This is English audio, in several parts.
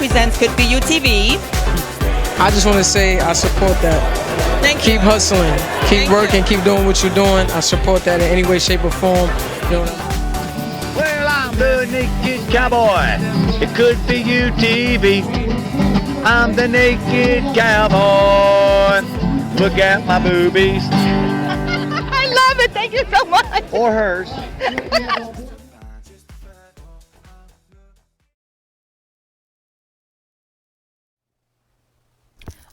presents Could Be You TV. I just want to say I support that. Thank Keep you. hustling, keep Thank working, you. keep doing what you're doing. I support that in any way, shape, or form. You know, Well, I'm the naked cowboy. It could be you, TV. I'm the naked cowboy. Look at my boobies. I love it. Thank you so much. Or hers.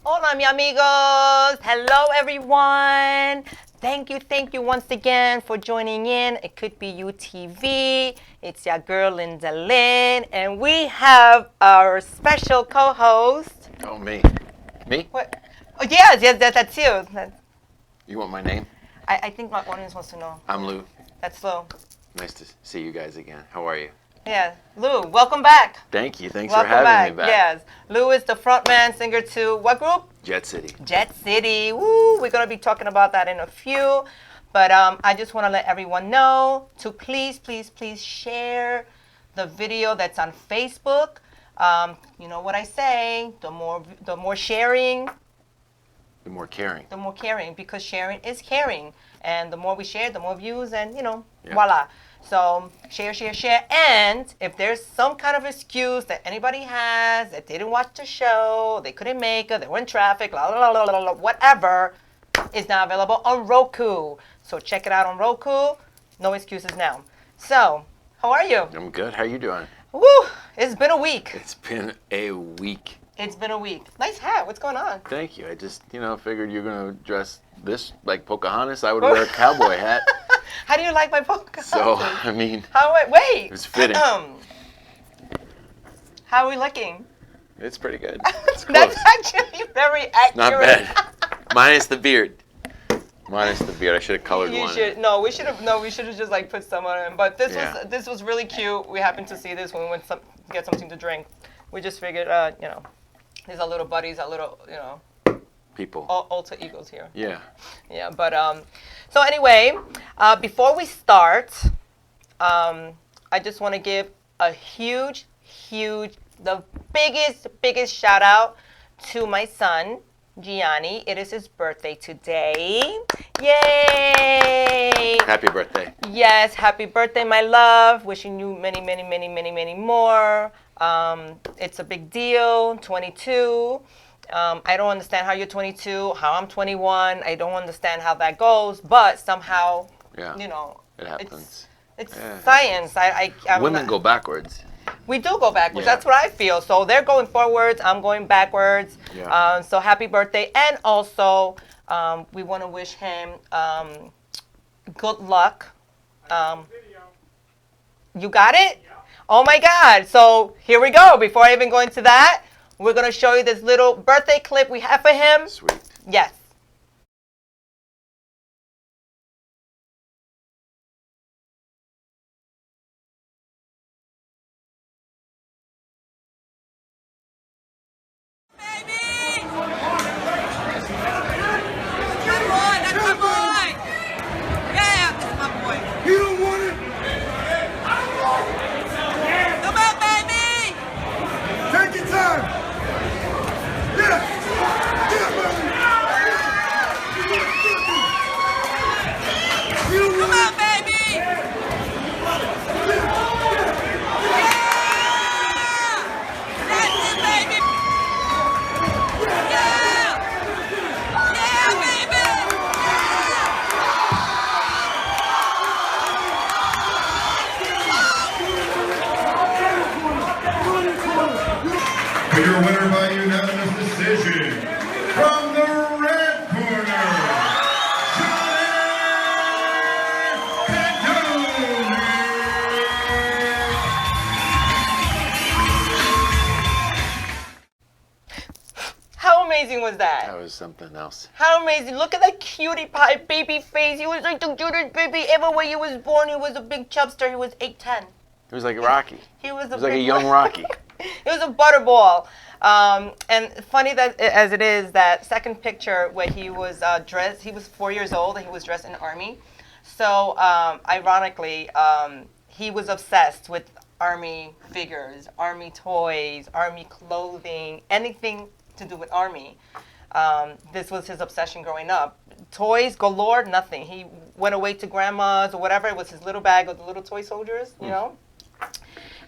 Hola, mi amigos. Hello, everyone. Thank you once again for joining in. It Could Be You TV. It's your girl, Linda Lynn, and we have our special co-host. Oh, me? Me? What? Oh, yes, that's you. You want my name? I think my audience wants to know. I'm Lou. That's Lou. Nice to see you guys again. How are you? Yeah, Lou, welcome back. Thank you. Thanks Welcome for having back. me back. Yes, Lou is the frontman singer to what group? Jet City. Jet City. Woo! We're gonna be talking about that in a few, but I just want to let everyone know to please share the video that's on Facebook. You know what I say? The more sharing, The more caring. the more caring, because sharing is caring, and the more we share, the more views, and Yeah. voila. So share, and if there's some kind of excuse that anybody has that they didn't watch the show, they couldn't make it, they were in traffic, whatever, is now available on Roku. So check it out on Roku. No excuses now. So, how are you? I'm good. How you doing? Woo! It's been a week. It's been a week. It's been a week. Nice hat. What's going on? Thank you. I just, figured you're going to dress this like Pocahontas. I would wear a cowboy hat. How do you like my Pocahontas? So, I mean, Wait. It's fitting. How are we looking? it's pretty good. It's close. That's actually very accurate. Not bad. Minus the beard. Minus the beard. I should have colored You one. should. We should have just like put some on it. But Yeah. this was really cute. We happened to see this when we went to get something to drink. We just figured, these are little buddies, our little, People. alter egos here. Yeah. Yeah, but so anyway, before we start, I just want to give a huge, the biggest shout out to my son, Gianni. It is his birthday today. Yay! Happy birthday. Yes, happy birthday, my love. Wishing you many more. It's a big deal, 22. I don't understand how you're 22, how I'm 21. I don't understand how that goes, but somehow, Yeah. It it's happens. Yeah. science. I'm Women not- go backwards. We do go backwards. Yeah. That's what I feel. So they're going forwards. I'm going backwards. Yeah. So happy birthday. And also, we want to wish him good luck. You got it? Oh my God. So here we go. Before I even go into that, we're going to show you this little birthday clip we have for him. Sweet. Yes. Come on, that's my boy. Yeah, that's my boy. You don't want it? Come on, baby. Take your time. Yeah. Yeah, baby. You don't Come want on, baby. Yeah. That's it, baby. Yeah. Yeah, baby. it. Your winner by unanimous decision from the red corner, Johnny Cadone. How amazing was that? That was something else. How amazing. Look at that cutie pie baby face. He was like the cutest baby ever. When he was born, he was a big chubster. He was 8'10". It was like Rocky. He was It was like a young boy. Rocky. It was a butterball. And funny that as it is, that second picture where he was dressed, he was 4 years old and he was dressed in army. So ironically, he was obsessed with Army figures, Army toys, Army clothing, anything to do with Army. This was his obsession growing up. Toys galore, nothing. He went away to grandma's or whatever. It was his little bag of the little toy soldiers, you know.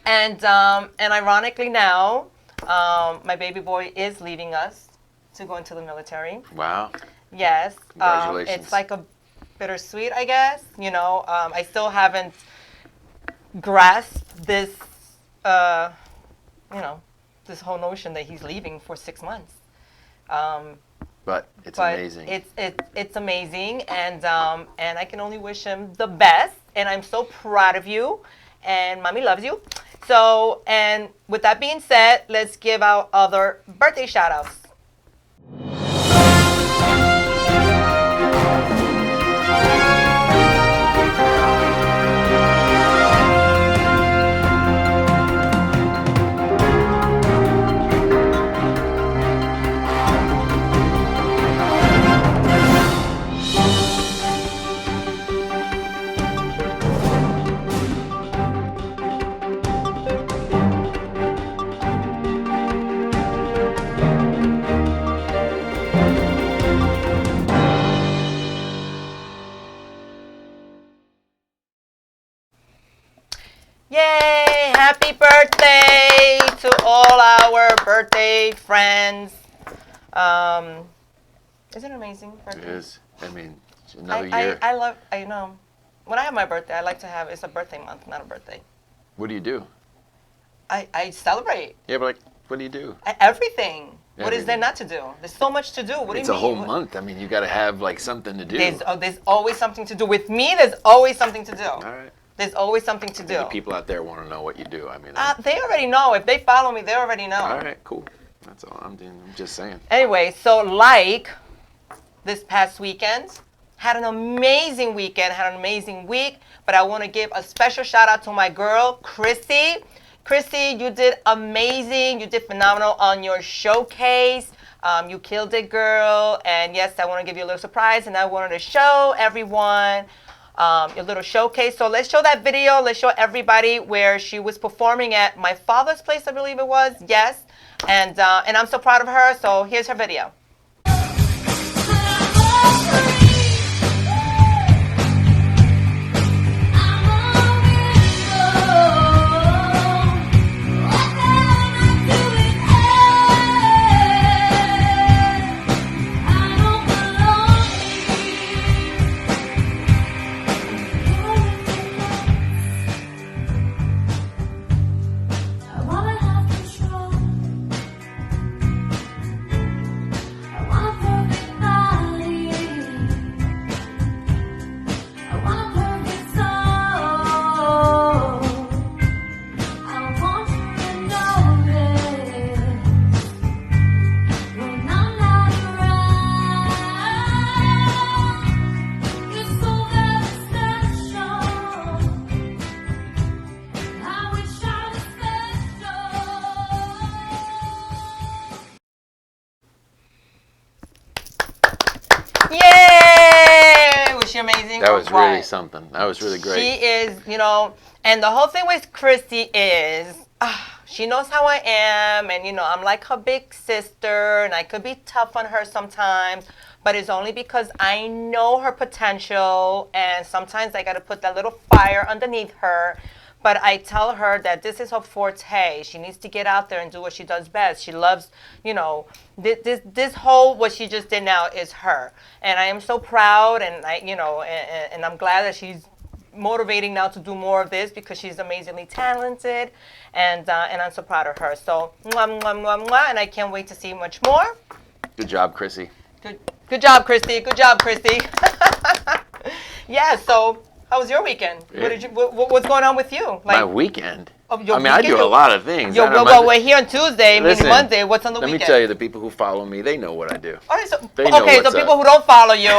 And ironically now, my baby boy is leaving us to go into the military. Wow. Yes. Congratulations. It's like a bittersweet, I guess. You know, I still haven't grasped this, you know, this whole notion that he's leaving for 6 months. But it's But amazing. it's amazing, and I can only wish him the best. And I'm so proud of you, and mommy loves you. So, and with that being said, let's give out other birthday shout outs. Yay! Happy birthday to all our birthday friends. Isn't it amazing? It Birthday? is. I mean, it's another year. I know. When I have my birthday, I like to have, it's a birthday month, not a birthday. What do you do? I celebrate Yeah, but like, what do you do? everything. What is there Everything. not to do? There's so much to do. What It's do a you whole mean? month. I mean, you got to have like something to do. There's always something to do. With me, there's always something to do. All right. There's always something to do. The people out there want to know what you do. I mean, They already know. If they follow me, they already know. all right, cool. That's all I'm doing. I'm just saying. Anyway, so like this past weekend, had an amazing weekend, had an amazing week, but I want to give a special shout out to my girl, Chrissy. Chrissy, you did amazing. You did phenomenal on your showcase. You killed it, girl. And yes, I want to give you a little surprise, and I wanted to show everyone your little showcase. So let's show that video. Let's show everybody where she was performing at my father's place, I believe it was. Yes. And I'm so proud of her. So here's her video. Yay! Was she amazing? That or was really what? something. That was really great. She is, you know, and the whole thing with Christy is she knows how I am, and, you know, I'm like her big sister, and I could be tough on her sometimes, but it's only because I know her potential, and sometimes I got to put that little fire underneath her. But I tell her that this is her forte. She needs to get out there and do what she does best. She loves, you know, this whole, what she just did now is her. And I am so proud, and and I'm glad that she's motivating now to do more of this, because she's amazingly talented, and I'm so proud of her. So, mwah, mwah, mwah, mwah, and I can't wait to see much more. Good job, Chrissy. Good job, Christy. Good job, Christy. Yeah, so how was your weekend? Yeah. What's going on with you? Like, My weekend. Oh, your I mean, I weekend, do a lot of things. I don't know, well, we're here on Tuesday, Listen, meaning Monday. What's on the let weekend? me tell you, the people who follow me, they know what I do. All right, so, They know okay, so what's people up. who don't follow you,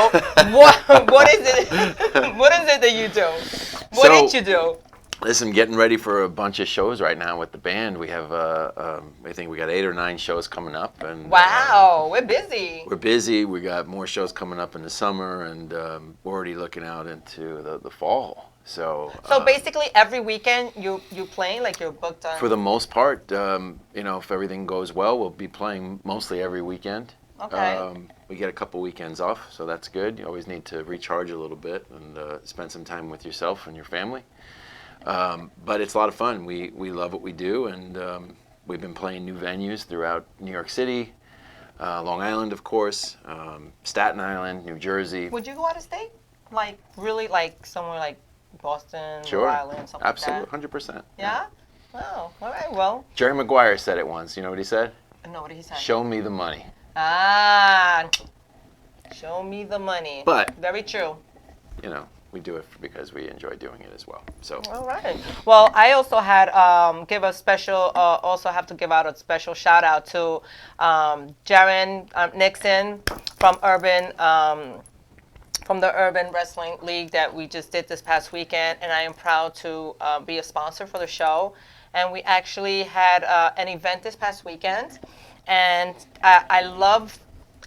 what is it? What is it that you do? What So- did you do? Listen, getting ready for a bunch of shows right now with the band. We have, I think we got 8 or 9 shows coming up. And Wow, we're busy. we're busy. We got more shows coming up in the summer, and we're already looking out into the fall. So basically, every weekend you playing, like you're booked on. for the most part, if everything goes well, we'll be playing mostly every weekend. Okay. We get a couple weekends off, so that's good. You always need to recharge a little bit and spend some time with yourself and your family. But it's a lot of fun. We love what we do, and we've been playing new venues throughout New York City, Long Island, of course, Staten Island, New Jersey. Would you go out of state? Like really, like somewhere like Boston, Sure. Rhode Island, something Absolutely, like that? 100%. Yeah. Oh, all right. Well, Jerry Maguire said it once. You know what he said? no, what did he say? Show me the money. Ah, show me the money. But very true. we do it because we enjoy doing it as well. So All right. Well, I also had also have to give out a special shout out to Jaron Nixon from from the Urban Wrestling League that we just did this past weekend, and I am proud to be a sponsor for the show. And we actually had an event this past weekend, and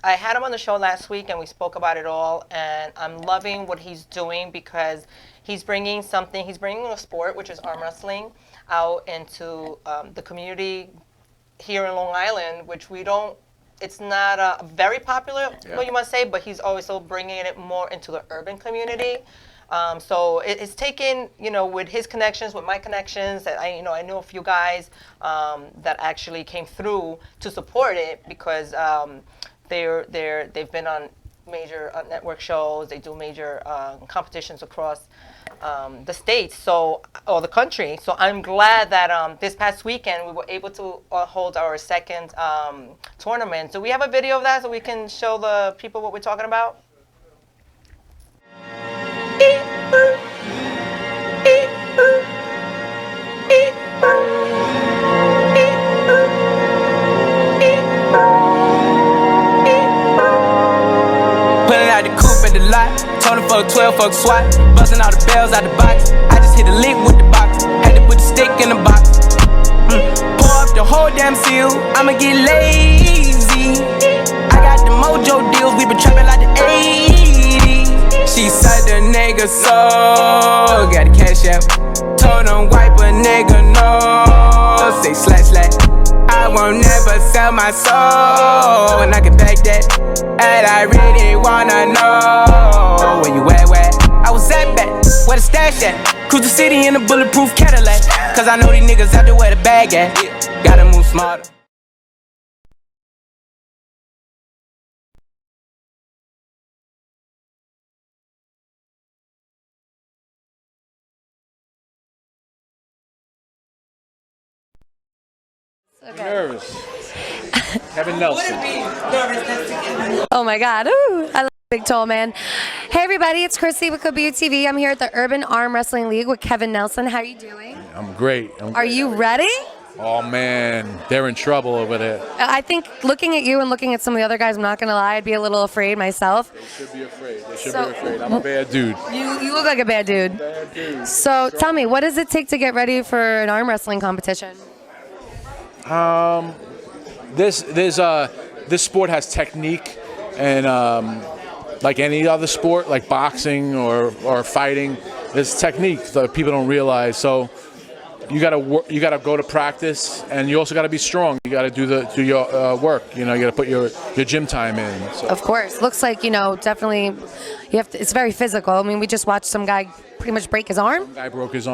I had him on the show last week, and we spoke about it all, and I'm loving what he's doing because he's bringing a sport, which is arm wrestling, out into the community here in Long Island, which it's not very popular, what you must say, but he's also bringing it more into the urban community. So it's taken, with his connections, with my connections, that I know a few guys that actually came through to support it because they've been on major network shows. They do major competitions across the states, or the country. So I'm glad that this past weekend we were able to hold our second tournament. So we have a video of that, so we can show the people what we're talking about. Pulling out the coupe at the lot, told him fuck 12, fuck SWAT, busting all the bells out the box. I just hit a lick with the box, had to put the stick in the box. Pour up the whole damn seal, I'ma get lazy. I got the mojo deals, we been trapping like the 80s. She said the nigga so, got the cash out. Told him wipe a nigga no, say slash. I won't never sell my soul, and I can back that. And I really wanna know where you at, I was at back, where the stash at? Cruise the city in a bulletproof Cadillac, cause I know these niggas out there where the bag at. Gotta move smarter. Nervous. Kevin Nelson. Oh my God. Ooh, I love big tall man. Hey everybody, it's Chrissy with Kabuki TV. I'm here at the Urban Arm Wrestling League with Kevin Nelson. How are you doing? I'm great. Are you ready? Oh man, they're in trouble over there. I think looking at you and looking at some of the other guys, I'm not gonna lie, I'd be a little afraid myself. They should be afraid. I'm a bad dude. You look like a bad dude. So tell me, what does it take to get ready for an arm wrestling competition? This sport has technique, and like any other sport, like boxing or fighting, there's technique that people don't realize. So you gotta go to practice, and you also gotta be strong. You gotta do your work. You gotta put your gym time in. So. Of course, looks like definitely you have to. It's very physical. I mean, we just watched some guy pretty much break his arm. Some guy broke his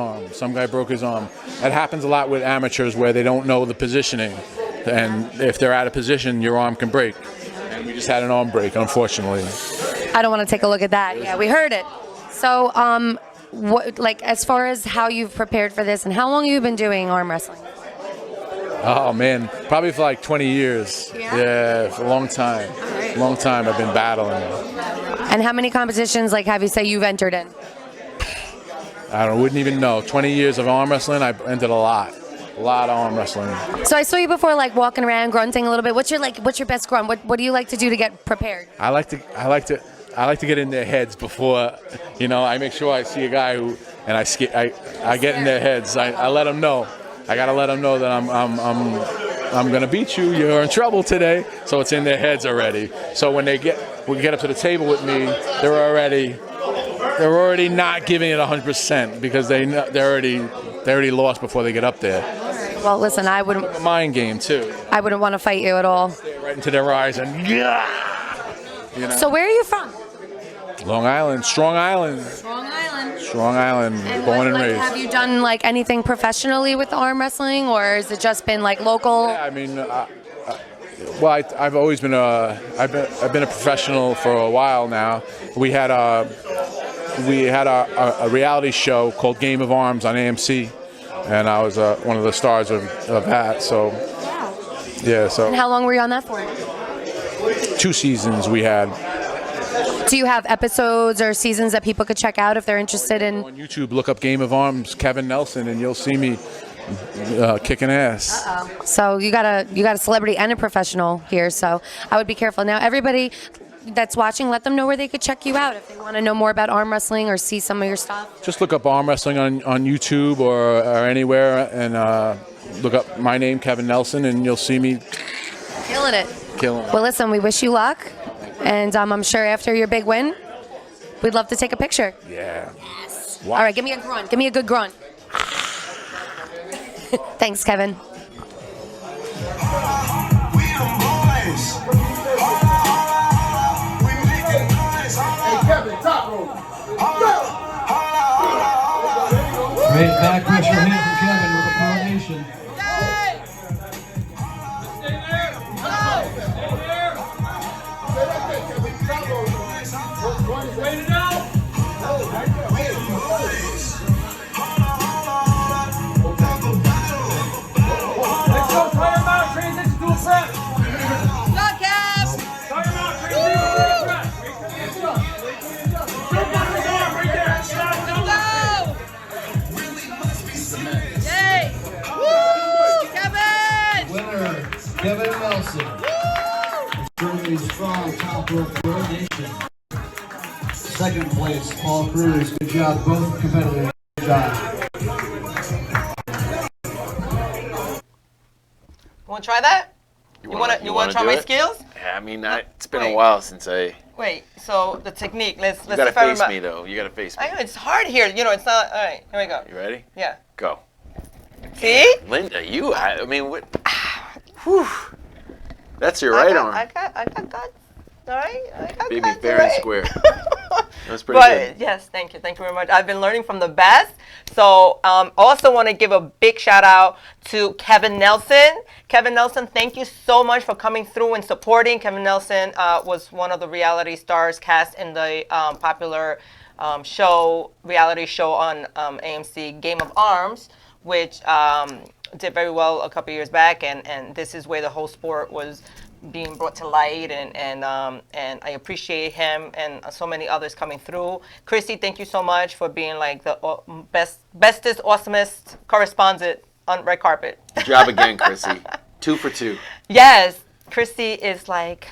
arm. That happens a lot with amateurs where they don't know the positioning, and if they're out of position, your arm can break. And we just had an arm break, unfortunately. I don't want to take a look at that. Yeah, we heard it. So, as far as how you've prepared for this, and how long you've been doing arm wrestling? Oh man, probably for like 20 years. Yeah, for a long time. Right. Long time I've been battling. And how many competitions, have you say you've entered in? I wouldn't even know. 20 years of arm wrestling, I've entered a lot of arm wrestling. So I saw you before, walking around, grunting a little bit. What's your best grunt? What do you like to do to get prepared? I like to get in their heads before, I make sure I see a guy and I get in their heads. I let them know. I gotta let them know that I'm gonna beat you. You're in trouble today. So it's in their heads already. So when we get up to the table with me, they're already they're already not giving it 100% because they already lost before they get up there. Well, listen, I wouldn't A mind game too. want to fight you at all. Right into their eyes and yeah. You know? So where are you from? Long Island, Strong Island. Long Island. Strong Island, born and raised. Have you done like anything professionally with arm wrestling, or has it just been like local? Yeah, I mean, well, I've always been I've been a professional for a while now. We had a reality show called Game of Arms on AMC, and I was one of the stars of that. So yeah, so And how long were you on that for? 2 seasons we had. Do you have episodes or seasons that people could check out if they're interested in? On YouTube, look up Game of Arms Kevin Nelson, and you'll see me kicking ass. So you got a celebrity and a professional here, so I would be careful. Now, everybody that's watching, let them know where they could check you out if they want to know more about arm wrestling or see some of your stuff. Just look up arm wrestling on YouTube or anywhere, and look up my name, Kevin Nelson, and you'll see me Killing it. killing. Well, listen, we wish you luck, and I'm sure after your big win, we'd love to take a picture. Yeah. All right, give me a grunt. Give me a good grunt. Thanks, Kevin. Great back pressure here from Kevin with the coronation. Winner, Kevin Nelson. Germany's strong top rope coronation. Second place, Paul Cruz. Good job, both competitors. Good job. Want to try that? You want to try do my it? skills? Yeah, I mean, it's been Wait. a while since I. Wait. So the technique. Let's You gotta see if I face remember. me though. You gotta face me. I know it's hard here. You know, it's not. All right. Here we go. You ready? Yeah. Go. See? Linda, I mean, what? Whew. That's your right arm. I got guts. All right. I got Baby guts, fair all and right? square. That's pretty But good. yes, thank you very much. I've been learning from the best. So also want to give a big shout out to Kevin Nelson. Kevin Nelson, thank you so much for coming through and supporting. Kevin Nelson was one of the reality stars cast in the popular reality show on AMC, Game of Arms, which did very well a couple years back. And this is where the whole sport was being brought to light, and I appreciate him and so many others coming through. Chrissy, thank you so much for being like the bestest, awesomest correspondent on red carpet. Good job again, Chrissy. 2 for 2. Yes, Chrissy is like,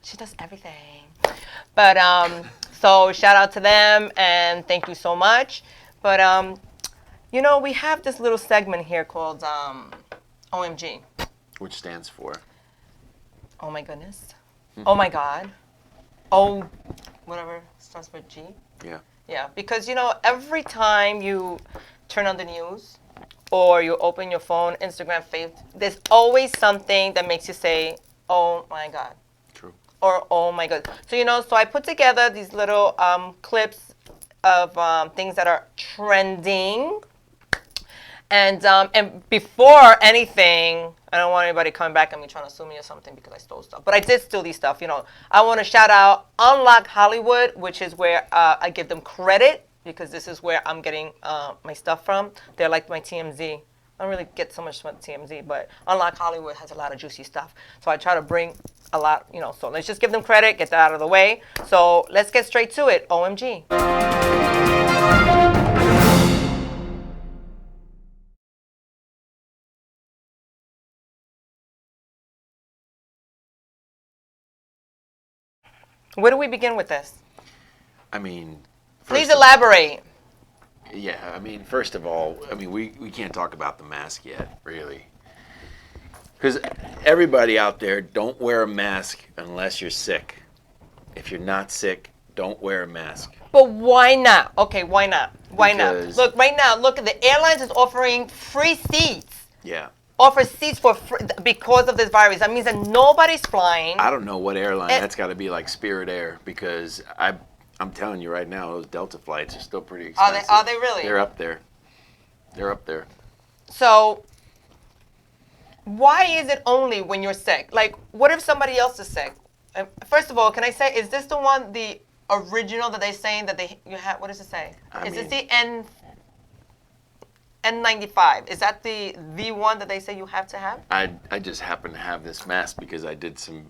she does everything. But so shout out to them and thank you so much. But you know, we have this little segment here called OMG. Which stands for? Oh my goodness. Oh my God. Oh, whatever starts with G. Yeah. Yeah, because you know, every time you turn on the news or you open your phone, Instagram, Facebook, there's always something that makes you say, oh my God. True. Or oh my God. So, you know, so I put together these little clips of things that are trending. And before anything, I don't want anybody coming back at me trying to sue me or something because I stole stuff. But I did steal these stuff, you know. I want to shout out Unlock Hollywood, which is where I give them credit because this is where I'm getting my stuff from. They're like my TMZ. I don't really get so much from TMZ, but Unlock Hollywood has a lot of juicy stuff. So I try to bring a lot, you know. So let's just give them credit, get that out of the way. So let's get straight to it. OMG. Where do we begin with this? I mean, Please elaborate. Yeah, I mean, first of all, I mean, we can't talk about the mask yet, really. Because everybody out there, don't wear a mask unless you're sick. If you're not sick, Don't wear a mask. But why not? Okay, why not? Why Because- not? Look, right now, look, the airlines is offering free seats. Yeah. Offer seats for free because of this virus. That means that nobody's flying. I don't know what airline. And- That's got to be like Spirit Air, because I'm telling you right now, those Delta flights are still pretty Are expensive. they really? They're up there. They're up there. So why is it only when you're sick? Like, what if somebody else is sick? First of all, can I say, is this the one, the original that they're saying that you have? What does it say? Is this the N95? Is that the one that they say you have to have? I just happen to have this mask because I did some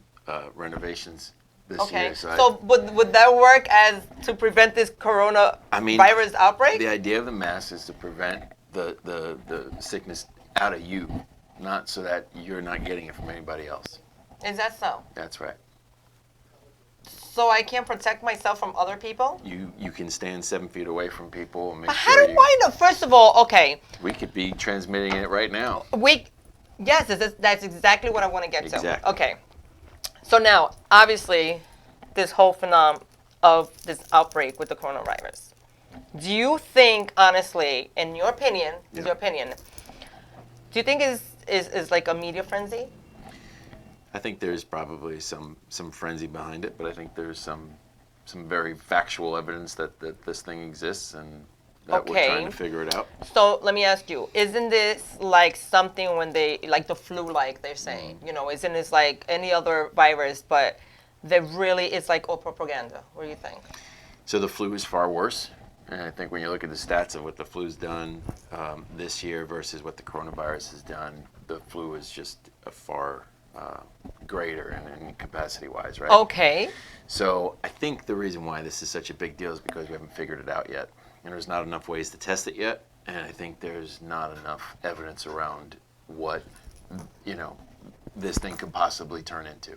renovations this Okay. year. So would that work as to prevent this coronavirus outbreak? The idea of the mask is to prevent the sickness out of you, not so that you're not getting it from anybody else. Is that so? That's right. So I can't protect myself from other people? You can stand 7 feet away from people and make But sure how do I know? First of all, okay, we could be transmitting it right now. yes, that's exactly what I want to get to. Exactly. Okay. So now, obviously, this whole phenomenon of this outbreak with the coronavirus. Do you think, honestly, in your opinion, do you think is like a media frenzy? I think there's probably some frenzy behind it, but I think there's some very factual evidence that this thing exists and that we're trying to figure it out. So let me ask you, isn't this like something when they, like the flu, like they're saying, you know, isn't this like any other virus, but there really is like all propaganda? What do you think? So the flu is far worse. And I think when you look at the stats of what the flu's done this year versus what the coronavirus has done, the flu is just a far greater in capacity-wise, right? Okay. So I think the reason why this is such a big deal is because we haven't figured it out yet. And there's not enough ways to test it yet. And I think there's not enough evidence around what, this thing could possibly turn into.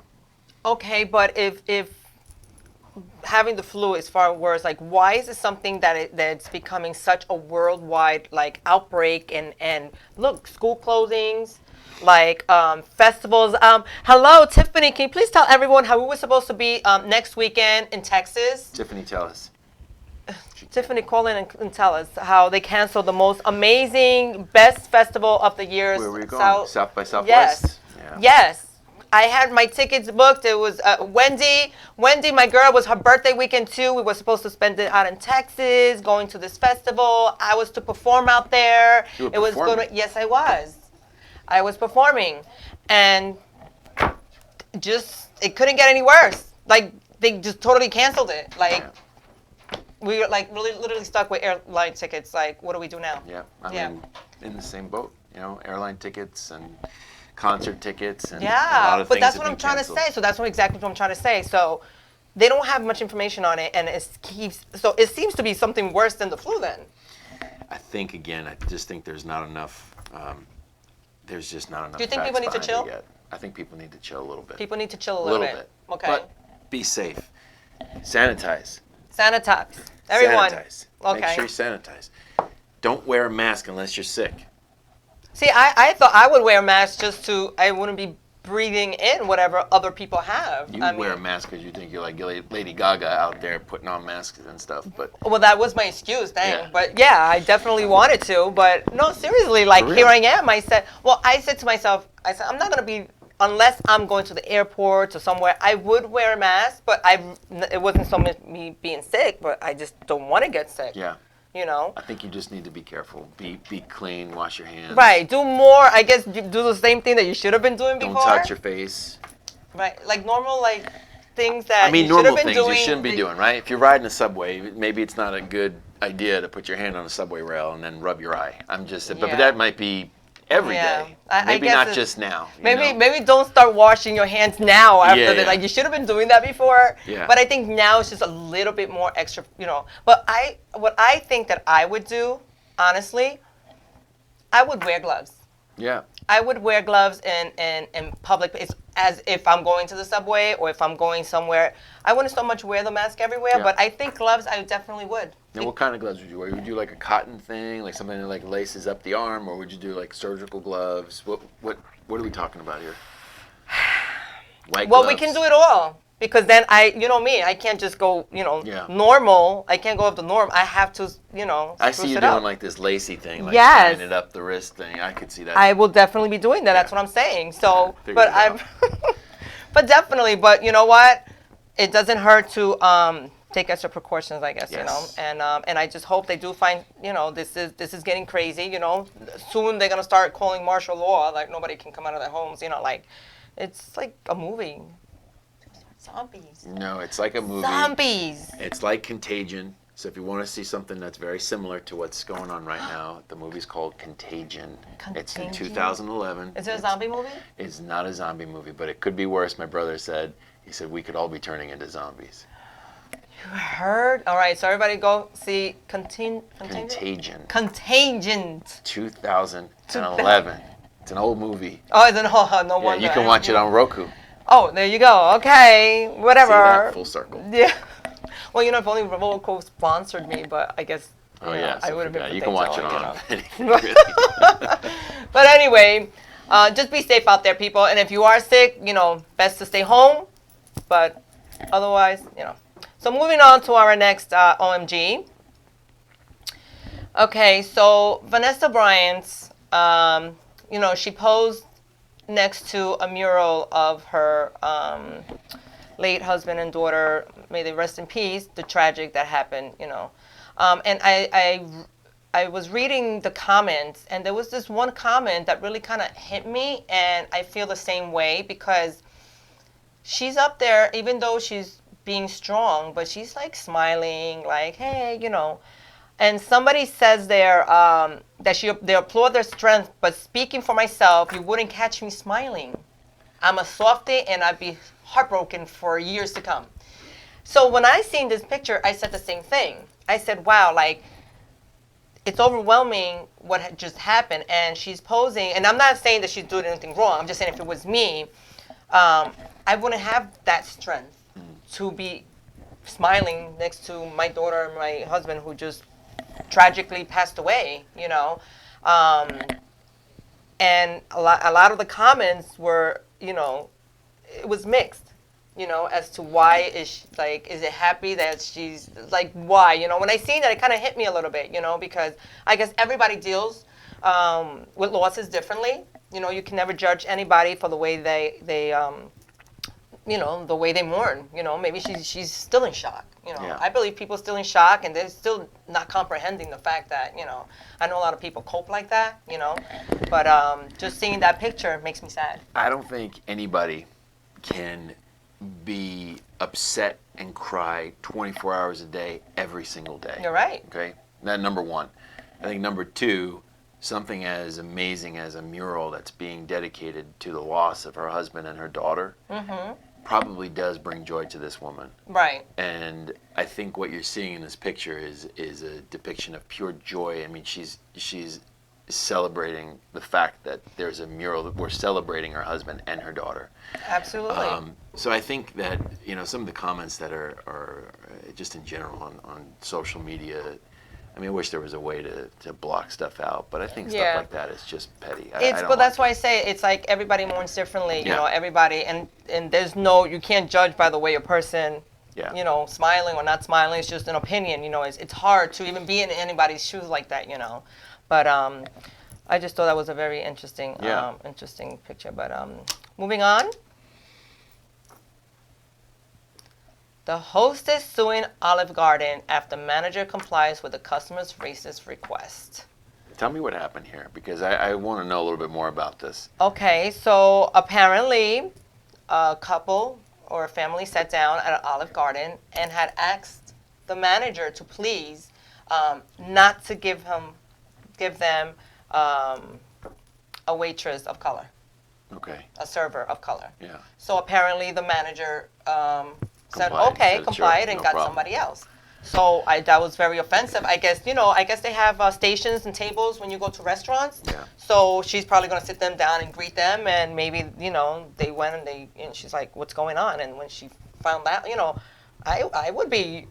Okay, but if having the flu is far worse, like why is it something that's becoming such a worldwide like outbreak and look, school closings, like festivals. Hello, Tiffany, can you please tell everyone how we were supposed to be next weekend in Texas? Tiffany, tell us. Tiffany, call in and tell us how they canceled the most amazing, best festival of the year. Where were you going? South by Southwest? Yes. Yeah. Yes. I had my tickets booked. It was Wendy. Wendy, my girl, was her birthday weekend too. We were supposed to spend it out in Texas, going to this festival. I was to perform out there. You were It was performing? good. Yes, I was. I was performing, and it couldn't get any worse. Like they just totally canceled it. Like we were like really literally stuck with airline tickets. Like, what do we do now? Yeah, I mean, in the same boat. Airline tickets and concert tickets and a lot of but things that's have what I'm been trying canceled. to say. So that's exactly what I'm trying to say. So they don't have much information on it, and so it seems to be something worse than the flu then. I think again, I just think there's not enough. There's just not enough. Do you think facts people need to behind it chill? yet. I think people need to chill a little bit. People need to chill a little bit. Okay. But be safe. Sanitize. Sanitize. Everyone. Sanitize. Okay. Make sure you sanitize. Don't wear a mask unless you're sick. See, I thought I would wear a mask just so I wouldn't be breathing in whatever other people have. You wear a mask because you think you're like Lady Gaga out there putting on masks and stuff. But Well, that was my excuse, dang. Yeah. But yeah, I definitely wanted to. But no, seriously, like For real? here I am. I said to myself, I'm not going to be, unless I'm going to the airport or somewhere, I would wear a mask. But it wasn't so much me being sick, but I just don't want to get sick. yeah, You know? I think you just need to be careful. Be clean. Wash your hands. Right. Do more, I guess, do the same thing that you should have been doing Don't before. touch your face. Right. Like normal, like things that I mean, you should normal have been things doing. you shouldn't be doing, right? If you're riding a subway, maybe it's not a good idea to put your hand on a subway rail and then rub your eye. But Yeah. that might be every Yeah. day. I Maybe guess not it's- just now. you Maybe know? maybe don't start washing your hands now after Yeah, that. yeah. Like you should have been doing that before. Yeah. But I think now it's just a little bit more extra, But what I think that I would do, honestly, I would wear gloves. Yeah. I would wear gloves in public place, as if I'm going to the subway or if I'm going somewhere. I wouldn't so much wear the mask everywhere, Yeah. but I think gloves I definitely would. And what kind of gloves would you wear? Would you do like a cotton thing, like something that like laces up the arm, or would you do like surgical gloves? What are we talking about here? White Well, gloves. we can do it all. because then you know me, I can't just go, Yeah. normal. I can't go up the norm. I have to, I spruce see you it doing up. like this lacy thing, like Yes. tying it up the wrist thing. I could see that. I will definitely be doing that. That's what I'm saying. So, figured but it out. but definitely. But you know what? It doesn't hurt to take extra precautions, I guess. Yes. And I just hope they do find. This is getting crazy. Soon they're gonna start calling martial law. Like nobody can come out of their homes. Like it's like a movie. Zombies. No, it's like a movie. Zombies. It's like Contagion. So if you want to see something that's very similar to what's going on right now, the movie's called Contagion. It's in Contagion? 2011. Is it a zombie movie? It's not a zombie movie, but it could be worse. My brother said. He said we could all be turning into zombies. You heard? All right. So everybody go see Contagion. Contagion. 2011. It's an old movie. Oh, it's no Yeah, wonder. you can watch it on Roku. Oh, there you go. Okay, See whatever. that full circle. Yeah. Well, if only Roku sponsored me, but I guess. Oh yeah, I would have been. you can watch it on. But anyway, just be safe out there, people. And if you are sick, best to stay home. But otherwise, So moving on to our next OMG. Okay, so Vanessa Bryant, she posed next to a mural of her late husband and daughter. May they rest in peace. The tragic that happened, and I was reading the comments, and there was this one comment that really kind of hit me, and I feel the same way because she's up there, even though she's being strong, but she's like smiling, like, hey, And somebody says there that they applaud their strength, but speaking for myself, you wouldn't catch me smiling. I'm a softie, and I'd be heartbroken for years to come. So when I seen this picture, I said the same thing. I said, wow, like, it's overwhelming what had just happened, and she's posing, and I'm not saying that she's doing anything wrong. I'm just saying if it was me, I wouldn't have that strength to be smiling next to my daughter and my husband who just tragically passed away, and a lot of the comments were, it was mixed, as to why is it happy that she's like, why, when I seen that, it kind of hit me a little bit, because I guess everybody deals with losses differently. You can never judge anybody for the way they the way they mourn. Maybe she's still in shock. Yeah. I believe people are still in shock, and they're still not comprehending the fact that, I know a lot of people cope like that, but just seeing that picture makes me sad. I don't think anybody can be upset and cry 24 hours a day, every single day. You're right. Okay? That number one. I think number two, something as amazing as a mural that's being dedicated to the loss of her husband and her daughter probably does bring joy to this woman. Right. And I think what you're seeing in this picture is a depiction of pure joy. I mean, she's celebrating the fact that there's a mural that we're celebrating her husband and her daughter. Absolutely. So I think that, some of the comments that are just in general on social media, I mean, I wish there was a way to block stuff out, but I think stuff like that is just petty. But that's why I say it's like everybody mourns differently, everybody, and there's you can't judge by the way a person, smiling or not smiling. It's just an opinion, it's hard to even be in anybody's shoes like that, But I just thought that was a very interesting picture. But moving on. The hostess suing Olive Garden after manager complies with the customer's racist request. Tell me what happened here, because I want to know a little bit more about this. Okay, so apparently a couple or a family sat down at Olive Garden and had asked the manager to please not to give them a waitress of color. Okay. A server of color. Yeah. So apparently the manager said, Complied. okay, Said, complied, sure, and no got problem. somebody else. So that was very offensive. I guess they have stations and tables when you go to restaurants. Yeah. So she's probably going to sit them down and greet them, and maybe, they went and she's like, what's going on? And when she found out, I would be,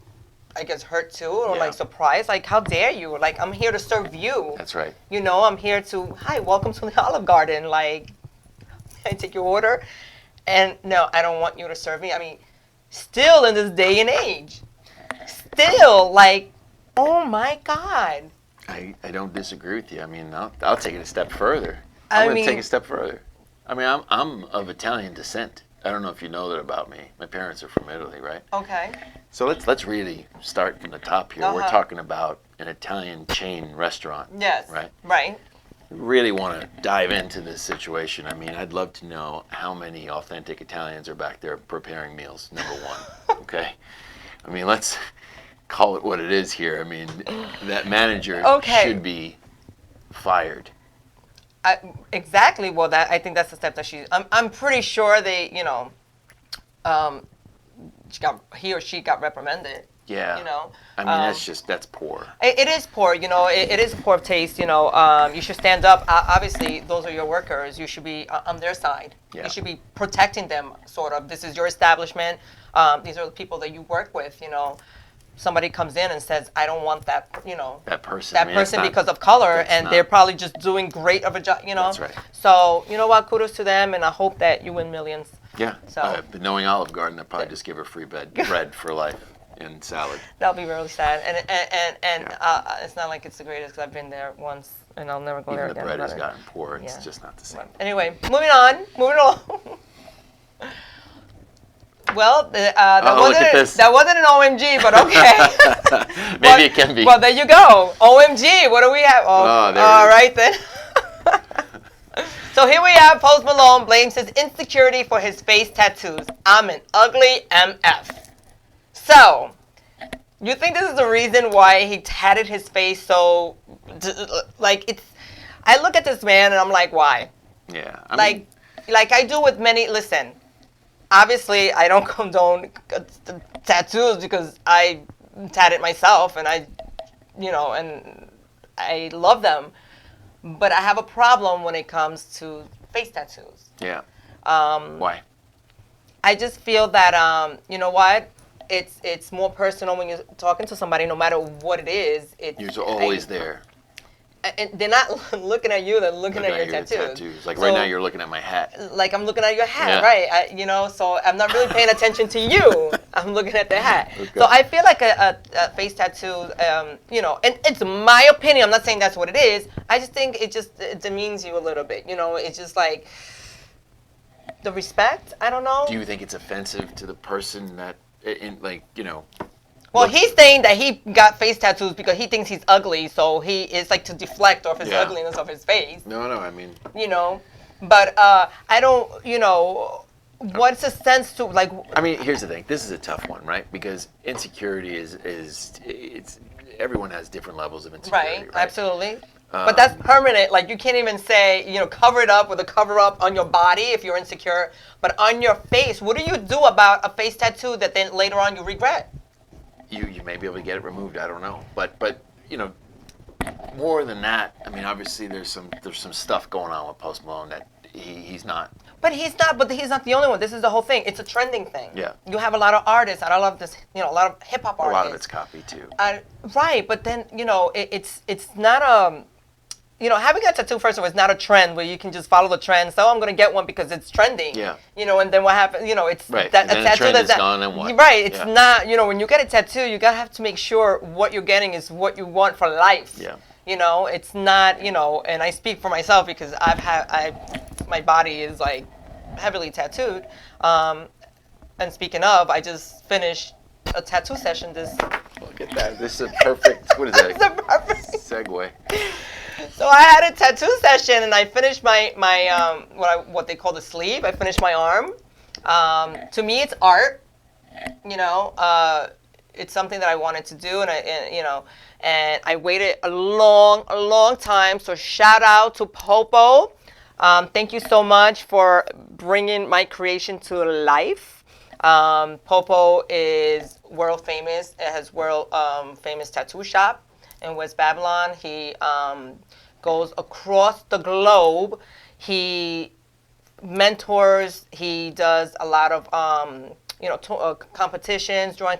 I guess, hurt too, or like surprised, like, how dare you? Like, I'm here to serve you. That's right. I'm here to, hi, welcome to the Olive Garden. Like, I take your order, and no, I don't want you to serve me. I mean, Still in this day and age. Still, like, oh my God. I don't disagree with you. I mean, I'll take it a step further. I I'm going mean- to take it a step further. I mean, I'm of Italian descent. I don't know if you know that about me. My parents are from Italy, right? Okay. So let's really start from the top here. We're Uh-huh. talking about an Italian chain restaurant. Yes. Right. Right. Really want to dive into this situation. I mean, I'd love to know how many authentic Italians are back there preparing meals, number one. Okay? I mean, let's call it what it is here. I mean, that manager Okay. should be fired. Exactly. Well, I think that's the step that I'm pretty sure they, he or she got reprimanded. Yeah. You know. I mean, that's poor. It is poor, it is poor taste, you should stand up. Obviously, those are your workers. You should be on their side. Yeah. You should be protecting them, sort of. This is your establishment. These are the people that you work with, Somebody comes in and says, I don't want that, That person. that I mean, that's person not- because of color, that's and not- they're probably just doing great of a job, That's right. So, you know what, kudos to them, and I hope that you win millions. Yeah. So- But knowing Olive Garden, I'd probably just give her free bread for life and salad. That'll be really sad, and it's not like it's the greatest, because I've been there once, and I'll never go there Even the again. bread has but- gotten poor. It's Yeah. just not the same. Anyway, moving along. Well, that Oh, look at this. wasn't an OMG, but okay. Maybe it can be. Well, there you go. OMG. What do we have? Oh, there it all is. right then. So here we have Post Malone blames his insecurity for his face tattoos. I'm an ugly MF. So, you think this is the reason why he tatted his face so, like, it's, I look at this man and I'm like, why? Yeah. Like I do with many, listen, obviously I don't condone tattoos because I tat it myself and and I love them. But I have a problem when it comes to face tattoos. Yeah. Why? I just feel that, you know what? It's more personal when you're talking to somebody, no matter what it is. You're always there. And they're not looking at you, they're looking at your tattoos. Like So- right now, you're looking at my hat. Like I'm looking at your hat, Yeah. right? So I'm not really paying attention to you. I'm looking at the hat. Okay. So I feel like a face tattoo, and it's my opinion. I'm not saying that's what it is. I just think it demeans you a little bit. It's just like the respect. I don't know. Do you think it's offensive to the person that, Well, look- he's saying that he got face tattoos because he thinks he's ugly, so he is like to deflect off his Yeah. ugliness of his face. No, I mean, But I don't, what's the sense to like? here's the thing. This is a tough one, right? Because insecurity it's everyone has different levels of insecurity, Right, right? absolutely. But that's permanent. Like you can't even say, cover it up with a cover up on your body if you're insecure, but on your face. What do you do about a face tattoo that then later on you regret? You may be able to get it removed. I don't know, but more than that. I mean, obviously there's some stuff going on with Post Malone that he's not. But he's not the only one. This is the whole thing. It's a trending thing. Yeah. You have a lot of artists, and I love this. A lot of hip hop A artists. lot of it's copy too. Right, but then it's not having a tattoo first of all is not a trend where you can just follow the trend. So I'm gonna get one because it's trending. Yeah. And then what happens? It's Right, that and then a the tattoo trend that's is gone, and what? Right, it's Yeah. not. When you get a tattoo, you gotta have to make sure what you're getting is what you want for life. Yeah. It's not. And I speak for myself because my body is like heavily tattooed. And speaking of, I just finished a tattoo session this. Look at that. This is a perfect. What is that? It's a perfect. Segue. So I had a tattoo session and I finished my what they call the sleeve. I finished my arm. To me, it's art. It's something that I wanted to do, and I waited a long time. So shout out to Popo. Thank you so much for bringing my creation to life. Popo is world famous. It has world famous tattoo shop in West Babylon. He goes across the globe. He mentors. He does a lot of competitions, drawing.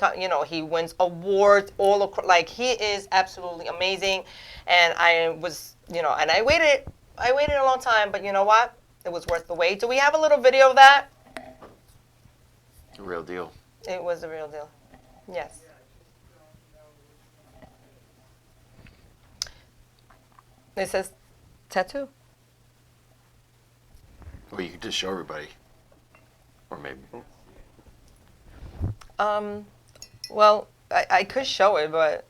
He wins awards all across. Like he is absolutely amazing. And I was, and I waited a long time, but you know what? It was worth the wait. Do we have a little video of that? Real deal. It was the real deal. Yes. It says tattoo. Well, you could just show everybody. Or maybe. Well, I could show it, but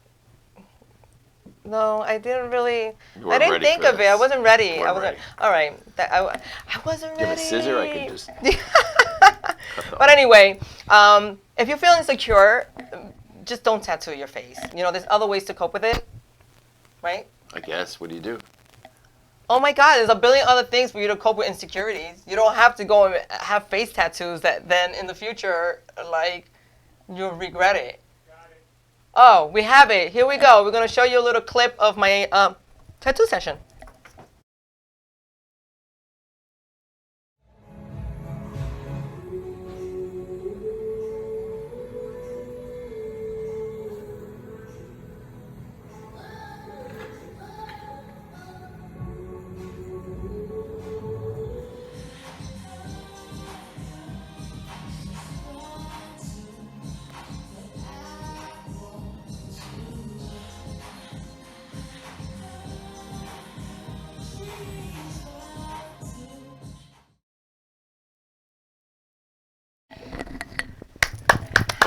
no, I didn't really. You I weren't didn't ready think for of it. I this. wasn't ready. You I weren't wasn't. ready. All right. I wasn't Do you have ready. a scissor? I can just. But anyway, if you feel insecure, just don't tattoo your face. You know, there's other ways to cope with it, right? I guess. What do you do? Oh my God, there's a billion other things for you to cope with insecurities. You don't have to go and have face tattoos that then in the future, like, you'll regret it. Oh, we have it. Here we go. We're going to show you a little clip of my tattoo session.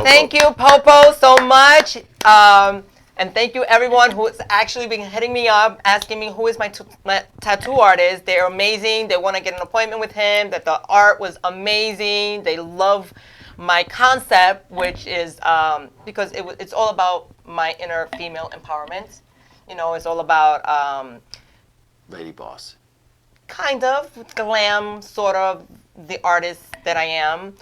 Thank you, Popo, so much. And thank you, everyone who's actually been hitting me up, asking me who is my tattoo artist. They're amazing. They want to get an appointment with him, that the art was amazing. They love my concept, which is because it's all about my inner female empowerment. You know, it's all about Lady boss. kind of glam, sort of the artist that I am.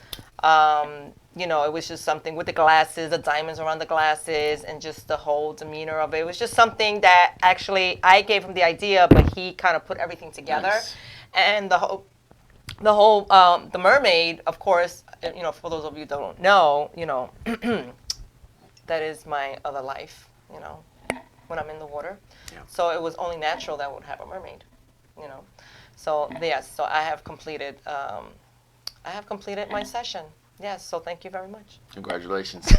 You know, it was just something with the glasses, the diamonds around the glasses, and just the whole demeanor of it. It was just something that actually I gave him the idea, but he kind of put everything together. Nice. And the mermaid, of course, you know, for those of you that don't know, you know, that is my other life, you know, when I'm in the water. Yeah. So it was only natural that I would have a mermaid, you know. So yes, so I have completed my session. Yes, so thank you very much. Congratulations.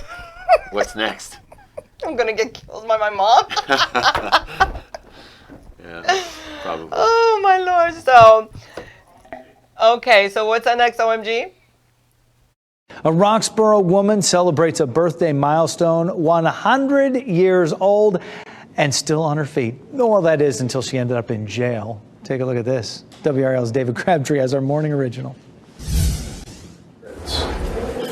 What's next? I'm gonna get killed by my mom. Yeah, probably. Oh my Lord. So, okay, so what's our next OMG? A Roxborough woman celebrates a birthday milestone, 100 years old and still on her feet. Well, that is until she ended up in jail. Take a look at this. WRL's David Crabtree has our morning original.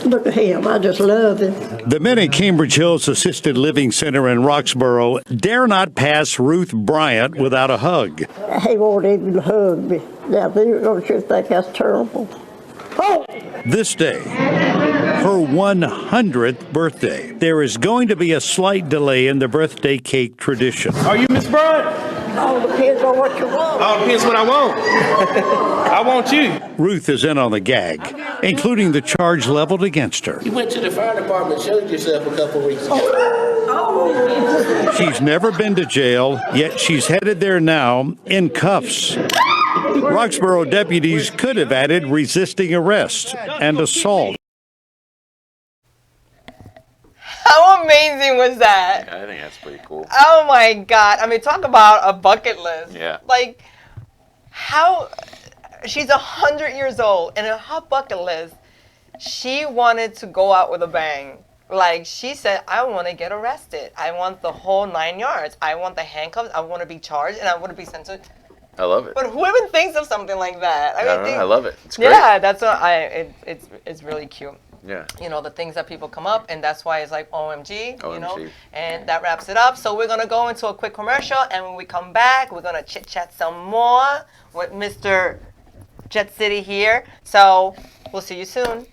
Look at him. I just love him. The men at Cambridge Hills Assisted Living Center in Roxborough dare not pass Ruth Bryant without a hug. He won't even hug me. Now, don't you think that's terrible? Oh! This day, her 100th birthday. There is going to be a slight delay in the birthday cake tradition. Are you Miss Bryant? All depends on what you want. All depends what I want. I want you. Ruth is in on the gag, including the charge leveled against her. You went to the fire department, showed yourself a couple weeks ago. She's never been to jail, yet she's headed there now in cuffs. Roxborough deputies could have added resisting arrest and assault. How amazing was that? I think that's pretty cool. Oh my God. I mean, talk about a bucket list. Yeah. Like, how, she's 100 years old, and in her bucket list, she wanted to go out with a bang. Like, she said, I want to get arrested. I want the whole 9 yards. I want the handcuffs. I want to be charged, and I want to be sent to. I love it. But who even thinks of something like that? I love it. It's great. Yeah, that's what it's really cute. Yeah. You know, the things that people come up, and that's why it's like OMG, you know, OMG. and that wraps it up. So we're going to go into a quick commercial, and when we come back, we're going to chit-chat some more with Mr. Jet City here. So we'll see you soon.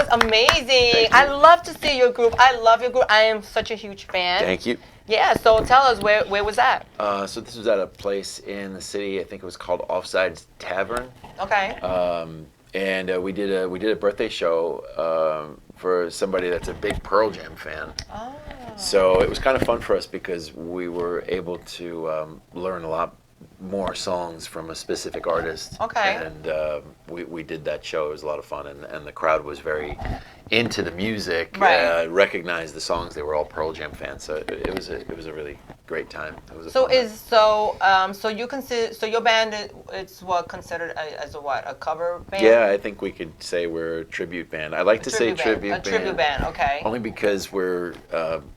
was amazing. I love to see your group. I love your group. I am such a huge fan. Thank you. Yeah, so tell us, where was that? So this was at a place in the city. I think it was called Offsides Tavern. Okay. And we did a birthday show for somebody that's a big Pearl Jam fan. Oh. So it was kind of fun for us because we were able to learn a lot more songs from a specific artist. Okay. And we did that show. It was a lot of fun, and the crowd was very into the music. Right. Recognized the songs. They were all Pearl Jam fans. So it was a really great time. It was a So fun night. so you consider, so your band it's what considered as a cover band? Yeah, I think we could say we're a tribute band. I like to say tribute band. A tribute band, okay. Only because we're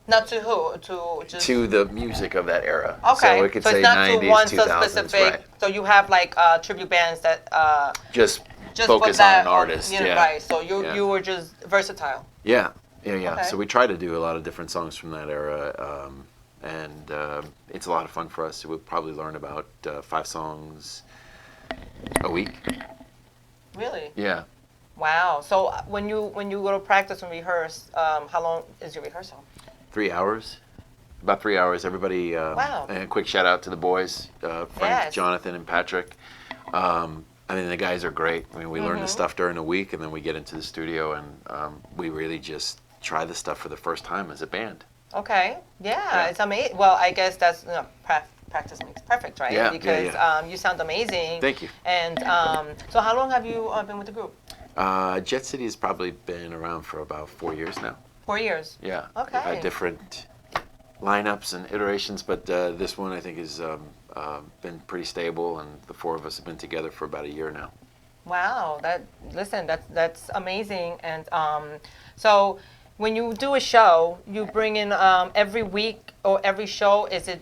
Not to who? To just to the music of that era. Okay. So we could So say it's not 90s, to one 2000s, so specific. right. So you have like tribute bands that Just just focus put that on an artist. You know, yeah. Right. So Yeah. you were just versatile. Yeah. Okay. So we try to do a lot of different songs from that era, and it's a lot of fun for us. We'll probably learn about 5 songs a week. Really? Yeah. Wow. So when you go to practice and rehearse, how long is your rehearsal? 3 hours. About 3 hours. Everybody. Wow. And a quick shout out to the boys, Frank, Yes. Jonathan, and Patrick. I mean, the guys are great. I mean, we learn the stuff during the week, and then we get into the studio, and we really just try the stuff for the first time as a band. Okay. Yeah. It's amazing. Well, I guess that's practice makes perfect, right? Yeah, Because yeah. you sound amazing. Thank you. And so how long have you been with the group? Jet City has probably been around for about 4 years now. 4 years. Yeah. Okay. We've had different lineups and iterations, but this one I think has been pretty stable, and the 4 of us have been together for about a year now. Wow. That's amazing. And so when you do a show, you bring in every week or every show. Is it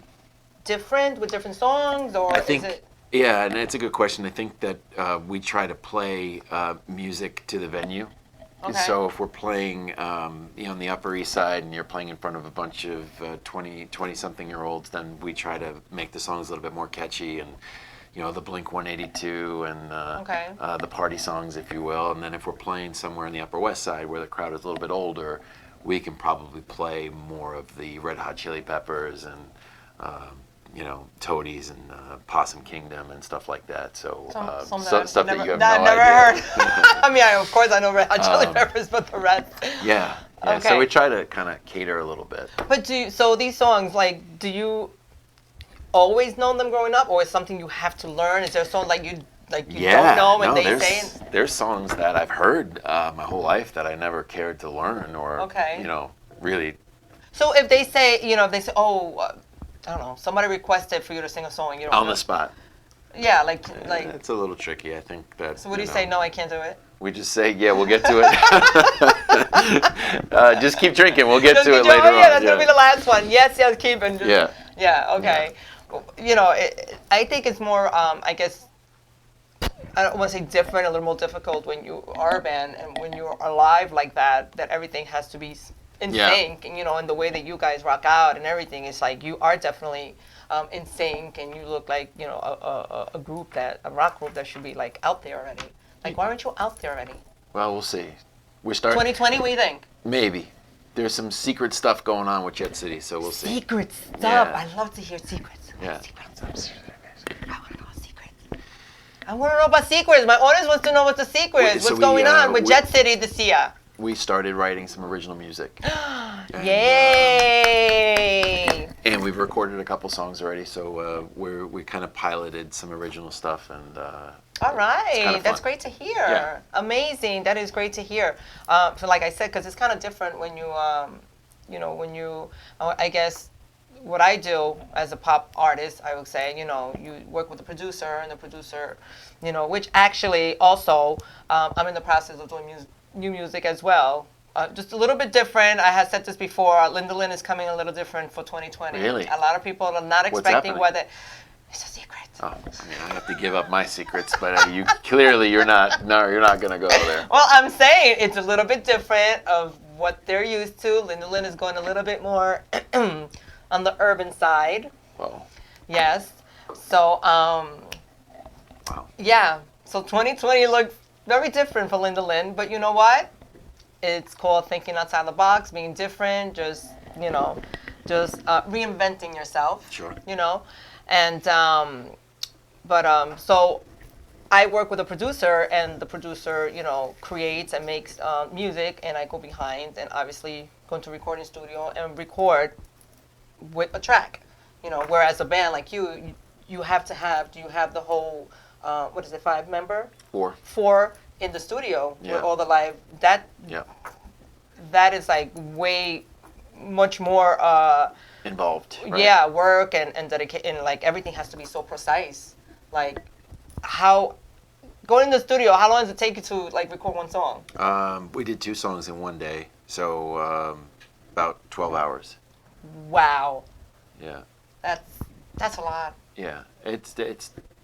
different with different songs, or I think, is it? yeah, and it's a good question. I think that we try to play music to the venue. Okay. So if we're playing, on the Upper East Side, and you're playing in front of a bunch of 20-something-year-olds, then we try to make the songs a little bit more catchy, and the Blink 182 and the party songs, if you will. And then if we're playing somewhere in the Upper West Side where the crowd is a little bit older, we can probably play more of the Red Hot Chili Peppers and Toadies and Possum Kingdom and stuff like that. So stuff that you have no I've never idea. heard. I mean, of course I know Red Hot Chili Peppers, but the rest. Yeah. Okay. So we try to kind of cater a little bit. But so these songs, do you always know them growing up, or is something you have to learn? Is there a song you don't know and they say it? There's songs that I've heard my whole life that I never cared to learn, or really. So if they say, I don't know, somebody requested for you to sing a song, you don't On know. the spot. Yeah, It's a little tricky. I think that. So what do you say? No, I can't do it. We just say, yeah, we'll get to it. Just keep drinking. We'll get to it later on. Yeah, that's gonna be the last one. Yes, keep and just, Yeah. Yeah. Okay. Yeah. I think it's more. I guess. I don't want to say different, a little more difficult when you are a band and when you're alive like that. That everything has to be in sync, and and the way that you guys rock out and everything is you are definitely in sync, and you look like a rock group that should be out there already. Why aren't you out there already? Well, we'll see. We're starting. 2020, what do you think? Maybe. There's some secret stuff going on with Jet City, so we'll see. Secret stuff. Yeah. I love to hear secrets. Yeah. I want to know secrets. I want to know about secrets. My audience wants to know what's the secrets. What's going on with Jet City this year? We started writing some original music. Yay! And we've recorded a couple songs already, so we kind of piloted some original stuff, and all right, it's kind of that's fun. great to hear. Yeah. Amazing, that is great to hear. So like I said, because it's kind of different when you, I guess, what I do as a pop artist, I would say, you work with the producer, and the producer, which actually also, I'm in the process of doing new music as well. Just a little bit different. I had said this before. Linda Lynn is coming a little different for 2020. Really? A lot of people are not expecting whether. It's a secret. Oh, I mean, I have to give up my secrets, but you're not. No, you're not gonna go there. Well, I'm saying it's a little bit different of what they're used to. Linda Lynn is going a little bit more on the urban side. Whoa. Yes. So, Wow. yeah. So 2020 looked very different for Linda Lynn, but you know what? it's called thinking outside the box, being different, just reinventing yourself. Sure. And so I work with a producer, and the producer, creates and makes music, and I go behind and obviously go into recording studio and record with a track. Whereas a band like you have to have. Do you have the whole? What is it? 5-member? 4. 4 in the studio with all the live. That is like way much more involved. Right? Yeah, work and dedication, and like everything has to be so precise. Like how going in the studio, how long does it take you to like record one song? We did 2 songs in one day, so about 12 hours. Wow. Yeah. That's a lot. Yeah, it's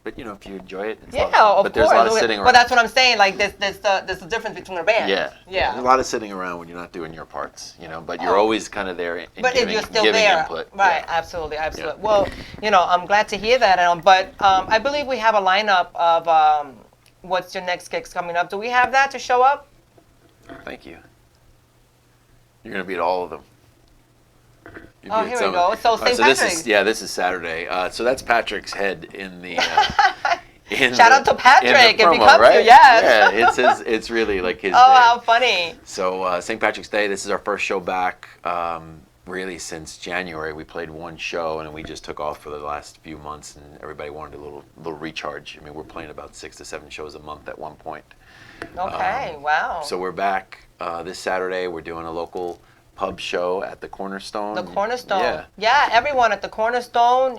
but if you enjoy it, it's yeah, a lot of fun. of But there's a lot of sitting around. But that's what I'm saying. Like there's the difference between a band. Yeah. Yeah. There's a lot of sitting around when you're not doing your parts, but you're always kind of there and but giving, if you're still giving there, input. right? Yeah. Absolutely. Well, I'm glad to hear that. But I believe we have a lineup of what's your next gigs coming up. Do we have that to show up? Thank you. You're gonna be at all of them. Oh, here we go. So St. Patrick's. This is Saturday. So that's Patrick's head in the. Shout out to Patrick if he comes right? here. Yes. Yeah, it's really like his. Oh, how funny! So St. Patrick's Day. This is our first show back. Really since January, we played one show and we just took off for the last few months, and everybody wanted a little recharge. I mean, we're playing about 6 to 7 shows a month at one point. Okay. Wow. So we're back this Saturday. We're doing a local pub show at the Cornerstone. The Cornerstone. Yeah, everyone at the Cornerstone,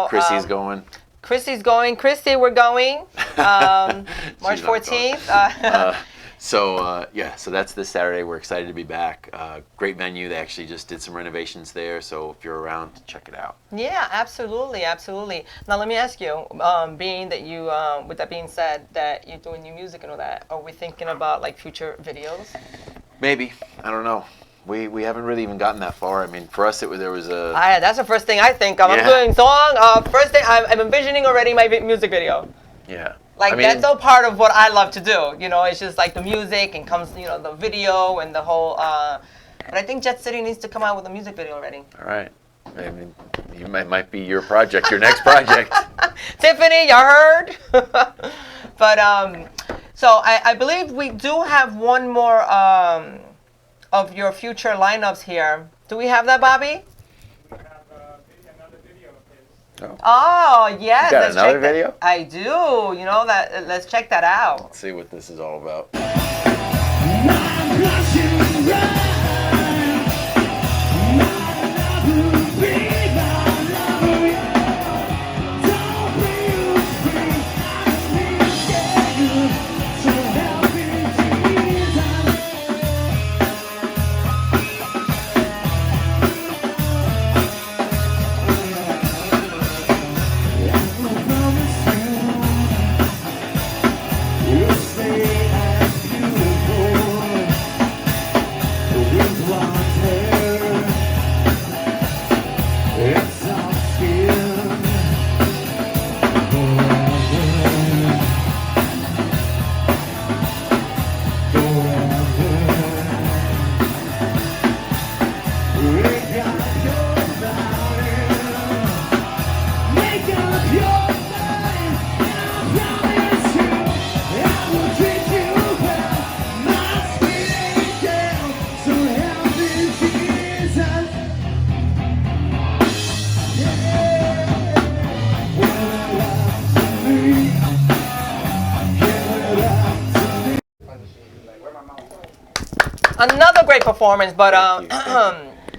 Chrissy's going. Chrissy's going. Chrissy, we're going. March 14th. So that's this Saturday. We're excited to be back. Great venue. They actually just did some renovations there. So if you're around, check it out. Yeah, absolutely. Now let me ask you, being that you, with that being said, that you're doing new music and all that, are we thinking about like future videos? Maybe. I don't know. We haven't really even gotten that far. I mean, for us, there was a. That's the first thing I think of. I'm doing song. First thing I'm envisioning already my music video. Yeah. That's all part of what I love to do. It's just like the music and comes, the video and the whole. But I think Jet City needs to come out with a music video already. All right. I mean, might be your project, your next project. Tiffany, you heard? But so I believe we do have one more of your future lineups here. Do we have that, Bobby? We have another video of his. Oh, yes. You got another video? I do. Let's check that out. Let's see what this is all about. Another great performance, but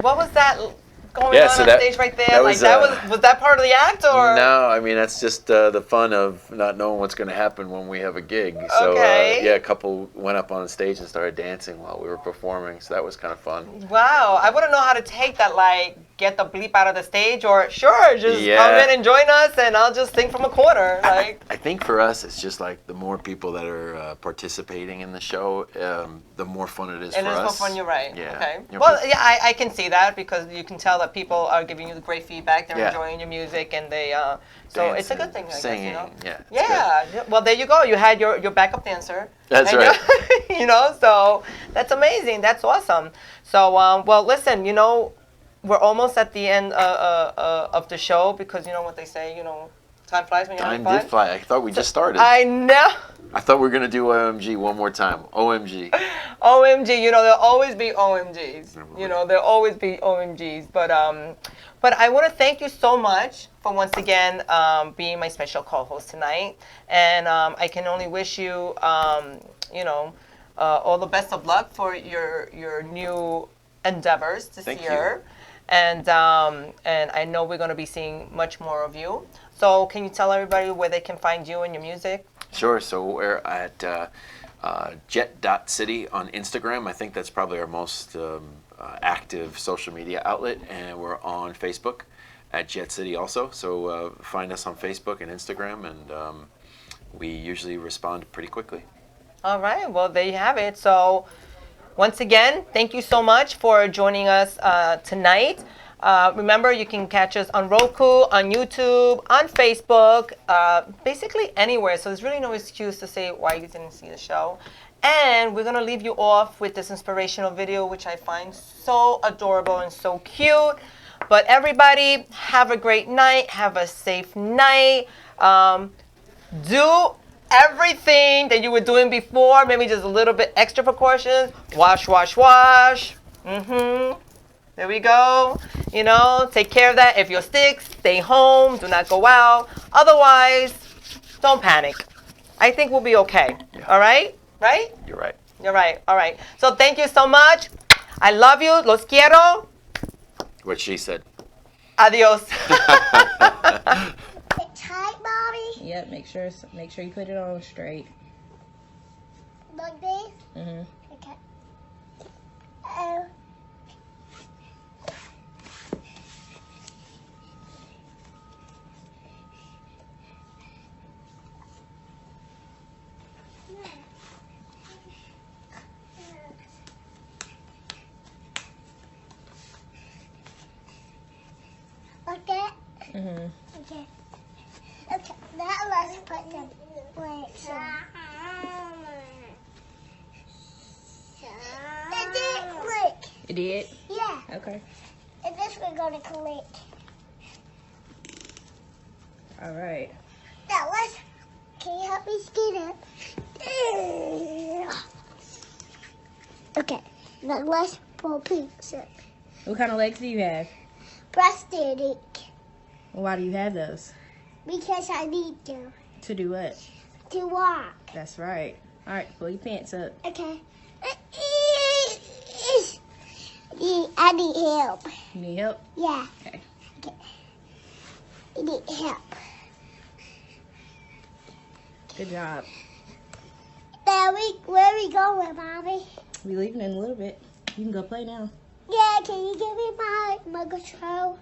what was that going on stage right there? Was that part of the act or? No, I mean that's just the fun of not knowing what's going to happen when we have a gig. So a couple went up on stage and started dancing while we were performing, so that was kind of fun. Wow, I wouldn't know how to take that. Like, get the bleep out of the stage, or sure, just come in and join us, and I'll just sing from a corner. Like, I think for us, it's just like the more people that are participating in the show, the more fun it is for us. And it's more fun. You're right. Yeah. Okay. Well, I can see that because you can tell tell that people are giving you the great feedback. They're Yeah. enjoying your music, and they so it's a good thing. I guess, Singing, you know? yeah. it's Yeah. Well, there you go. You had your backup dancer. That's And right. you know, so that's amazing. That's awesome. So, well, listen, you know, we're almost at the end of the show because you know what they say, you know, time flies when you're having Time fun. did fly. I thought we just started. I know. I thought we were gonna do OMG one more time. OMG. OMG, you know, there'll always be OMGs. You know, there'll always be OMGs. But I want to thank you so much for once again being my special co-host tonight. And I can only wish you, you know, all the best of luck for your new endeavors this Thank year. And I know we're going to be seeing much more of you. So can you tell everybody where they can find you and your music? Sure. So we're at jet.city on Instagram. I think that's probably our most active social media outlet, and we're on Facebook at Jet City also. So find us on Facebook and Instagram, and we usually respond pretty quickly. All right. Well, there you have it. So once again, thank you so much for joining us tonight. Remember, you can catch us on Roku, on YouTube, on Facebook, basically anywhere. So there's really no excuse to say why you didn't see the show. And we're going to leave you off with this inspirational video, which I find so adorable and so cute. But everybody, have a great night. Have a safe night. Do everything that you were doing before, maybe just a little bit extra precautions. Wash, wash, wash. There we go. You know, take care of that. If you're sick, stay home. Do not go out. Otherwise, don't panic. I think we'll be okay. All right? Right? You're right. You're right. All right. So thank you so much. I love you. Los quiero. What she said. Adios. Tight, Mommy. Yep, make sure you put it on straight. Like this? Mhm. Okay. Like that? Mhm. Okay. Okay, now let's put the brakes on. It didn't click. It did? Yeah. Okay. And this we're gonna click. All right. Now let's. Can you help me stand up? Okay. Now let's pull pizza. What kind of legs do you have? Prosthetic. Why do you have those? Because I need to. To do what? To walk. That's right. All right, pull your pants up. Okay. I need help. You need help? Yeah. Okay. I need help. Good job. Now where we going, Mommy? We leaving in a little bit. You can go play now. Yeah, can you give me my control?